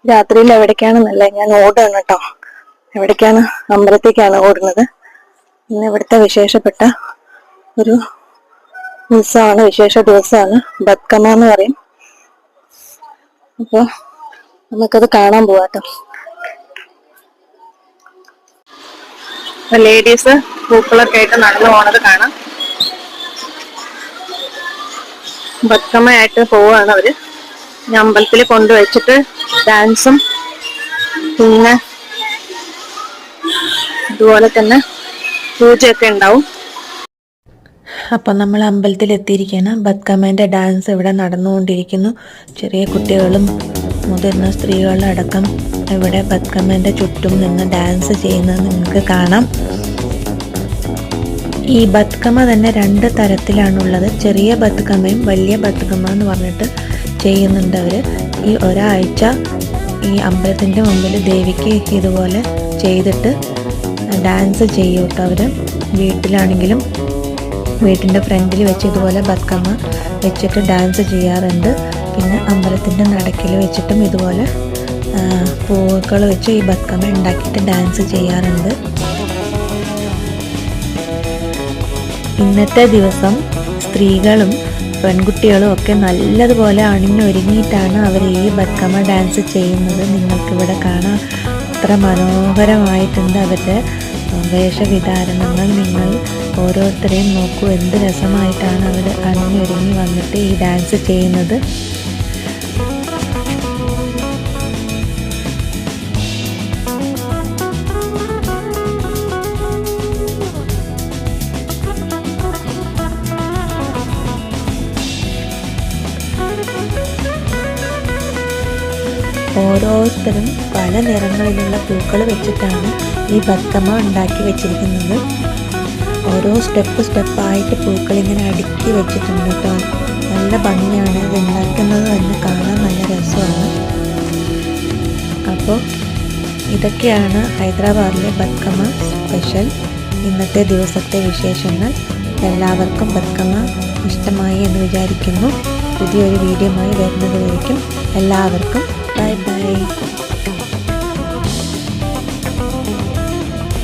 രാത്രിയിൽ എവിടേക്കാണെന്നല്ല ഞാൻ ഓടുകയാണ് കേട്ടോ. എവിടേക്കാണ്? അമ്പലത്തേക്കാണ് ഓടുന്നത്. ഇന്ന് ഇവിടുത്തെ വിശേഷപ്പെട്ട ഒരു ഉത്സവമാണ്, വിശേഷ ദിവസമാണ്. ബത്കമ്മ എന്ന് പറയും. അപ്പൊ നമുക്കത് കാണാൻ പോവാട്ടോ. ലേഡീസ് പൂക്കളൊക്കെ ആയിട്ട് നടന്നു പോണത് കാണാം. ബത്കമ്മയായിട്ട് പോവാണ് അവര്. അമ്പലത്തിൽ കൊണ്ടുവച്ചിട്ട് ഡാൻസും പിന്നെ അതുപോലെ തന്നെ പൂജയൊക്കെ ഉണ്ടാവും. അപ്പം നമ്മൾ അമ്പലത്തിൽ എത്തിയിരിക്കുകയാണ്. ബത്കമ്മേൻ്റെ ഡാൻസ് ഇവിടെ നടന്നുകൊണ്ടിരിക്കുന്നു. ചെറിയ കുട്ടികളും മുതിർന്ന സ്ത്രീകളടക്കം ഇവിടെ ബത്കമ്മേൻ്റെ ചുറ്റും നിന്ന് ഡാൻസ് ചെയ്യുന്നത് നിങ്ങൾക്ക് കാണാം. ഈ ബത്കമ്മ തന്നെ 2 തരത്തിലാണുള്ളത്. ചെറിയ ബത്കമ്മയും വലിയ ബത്കമ്മ എന്ന് പറഞ്ഞിട്ട് ചെയ്യുന്നുണ്ട് അവർ. ഈ ഒരാഴ്ച ഈ അമ്പലത്തിൻ്റെ മുമ്പിൽ ദേവിക്ക് ഇതുപോലെ ചെയ്തിട്ട് ഡാൻസ് ചെയ്യും കേട്ടോ അവർ. വീട്ടിലാണെങ്കിലും വീട്ടിൻ്റെ ഫ്രണ്ടിൽ വെച്ച് ഇതുപോലെ ബത്കമ്മ വെച്ചിട്ട് ഡാൻസ് ചെയ്യാറുണ്ട്. പിന്നെ അമ്പലത്തിൻ്റെ നടക്കിൽ വെച്ചിട്ടും ഇതുപോലെ പൂക്കൾ വെച്ച് ഈ ബത്കമ്മ ഉണ്ടാക്കിയിട്ട് ഡാൻസ് ചെയ്യാറുണ്ട്. ഇന്നത്തെ ദിവസം സ്ത്രീകളും പെൺകുട്ടികളും ഒക്കെ നല്ലതുപോലെ അണിഞ്ഞൊരുങ്ങിയിട്ടാണ് അവർ ഈ ബത്കമ്മ ഡാൻസ് ചെയ്യുന്നത്. നിങ്ങൾക്കിവിടെ കാണാം, അത്ര മനോഹരമായിട്ടുണ്ട് അവരുടെ വേഷവിധാരണങ്ങൾ. നിങ്ങൾ ഓരോരുത്തരെയും നോക്കൂ, എന്ത് രസമായിട്ടാണ് അവർ അണിഞ്ഞൊരുങ്ങി വന്നിട്ട് ഈ ഡാൻസ് ചെയ്യുന്നത്. ഓരോരുത്തരും പല നിറങ്ങളിലുള്ള പൂക്കൾ വെച്ചിട്ടാണ് ഈ ബത്കമ്മ ഉണ്ടാക്കി വെച്ചിരിക്കുന്നത്. ഓരോ സ്റ്റെപ്പായിട്ട് പൂക്കൾ ഇങ്ങനെ അടുക്കി വെച്ചിട്ടുണ്ട് കേട്ടോ. നല്ല ഭംഗിയാണ് ഇത് ഉണ്ടാക്കുന്നത് തന്നെ കാണാൻ, നല്ല രസമാണ്. അപ്പോൾ ഇതൊക്കെയാണ് ഹൈദരാബാദിലെ ബത്കമ്മ സ്പെഷ്യൽ ഇന്നത്തെ ദിവസത്തെ വിശേഷങ്ങൾ. എല്ലാവർക്കും ബത്കമ്മ ഇഷ്ടമായി എന്ന് വിചാരിക്കുന്നു. പുതിയൊരു വീഡിയോയുമായി വരുന്നത് വരയ്ക്കും എല്ലാവർക്കും ബൈ ബൈ.